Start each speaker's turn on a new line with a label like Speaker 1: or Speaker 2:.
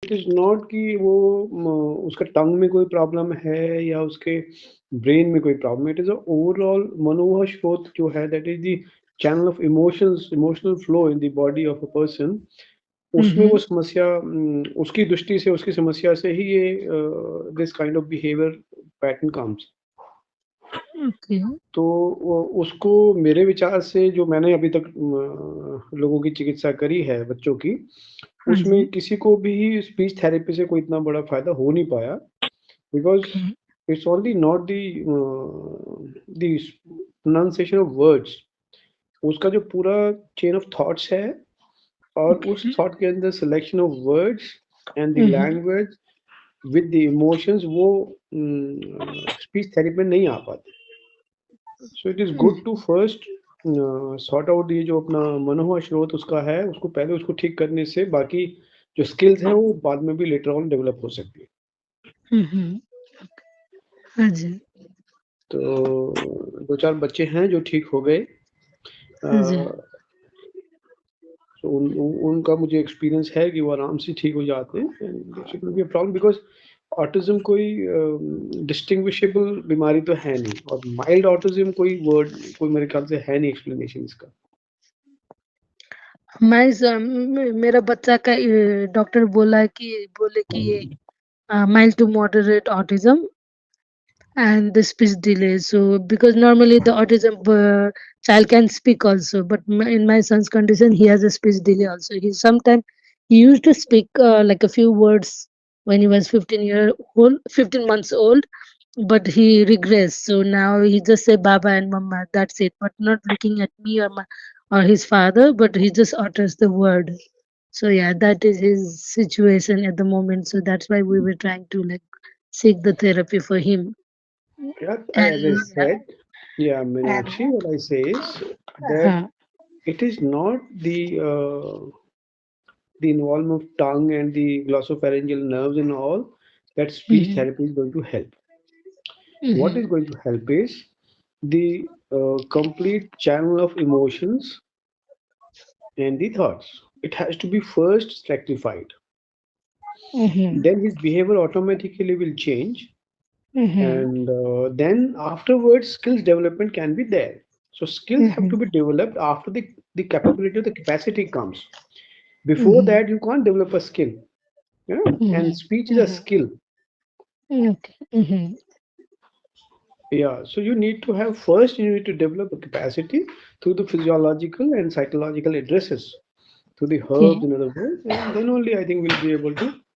Speaker 1: It is not कि वो उसका टंग में कोई प्रॉब्लम है या उसके ब्रेन में कोई प्रॉब्लम है। इट इज़ अ ओवरऑल मनोहर स्रोत जो है that is the channel of emotions, emotional flow in the body of a person. उसमें वो
Speaker 2: Mm-hmm.
Speaker 1: समस्या उसकी दृष्टि से, उसकी समस्या से ही ये this kind of behaviour pattern comes.
Speaker 2: Okay.
Speaker 1: तो वो उसको मेरे विचार से जो मैंने अभी तक लोगों की चिकित्सा करी है बच्चों की,
Speaker 2: हाँ
Speaker 1: उसमें
Speaker 2: जी।
Speaker 1: किसी को भी स्पीच थेरेपी से कोई इतना बड़ा फ़ायदा हो नहीं पाया, because
Speaker 2: Okay.
Speaker 1: It's only not the pronunciation of words. उसका जो पूरा चेन ऑफ थॉट्स है और उस
Speaker 2: Okay.
Speaker 1: थॉट के अंदर selection of words and the
Speaker 2: Mm-hmm.
Speaker 1: Language with the emotions, वो स्पीच थेरेपी में नहीं आ पाते। So it is good to first sort out ये जो अपना मनोहुआ स्रोत उसका है, उसको पहले उसको ठीक करने से बाकी जो स्किल्स हैं वो बाद में भी लेटर ऑन डेवलप हो सकती है।
Speaker 2: Mm-hmm. हाँ जी।
Speaker 1: तो 2-4 बच्चे हैं जो ठीक हो गए। अ,
Speaker 2: हाँ जी।
Speaker 1: तो उनका मुझे एक्सपीरियंस है कि वो आराम से ठीक हो जाते हैं and there shouldn't be a problem, because autism कोई डिस्टिंग्विशेबल बीमारी तो है नहीं, और माइल्ड ऑटिज़्म कोई वर्ड कोई मेरे ख्याल से है नहीं एक्सप्लेनेशन इसका।
Speaker 2: मेरा बच्चा का डॉक्टर बोले कि ये mild to moderate autism and the speech delay. So because normally the autism child can speak also, but in my son's condition, he has a speech delay also. He used to speak like a few words when he was 15 months old, but he regressed. So now he just say Baba and Mama. That's it, but not looking at me or his father, but he just utters the word. So yeah, that is his situation at the moment. So that's why we were trying to like seek the therapy for him.
Speaker 1: Yeah, as I
Speaker 2: And
Speaker 1: said, yeah,
Speaker 2: and
Speaker 1: Meenakshi, what I say is that
Speaker 2: uh,
Speaker 1: it is not the involvement of tongue and the glossopharyngeal nerves and all that speech
Speaker 2: mhm,
Speaker 1: therapy is going to help. What is
Speaker 2: mhm,
Speaker 1: going to help is the complete channel of emotions and the thoughts. It has to be first rectified.
Speaker 2: mhm,
Speaker 1: Then his behavior automatically will change,
Speaker 2: mhm,
Speaker 1: and then afterwards skills development can be there. So skills have to
Speaker 2: mhm,
Speaker 1: be developed after the capability, the capacity comes. Before
Speaker 2: mhm,
Speaker 1: that, you can't develop a skill, you know, and
Speaker 2: mhm,
Speaker 1: speech is a
Speaker 2: mhm.
Speaker 1: skill.
Speaker 2: Okay. Mhm,
Speaker 1: Yeah, so you need to have first, you need to develop a capacity through the physiological and psychological addresses, through the herbs,
Speaker 2: okay.
Speaker 1: in other words, and then only I think we'll be able to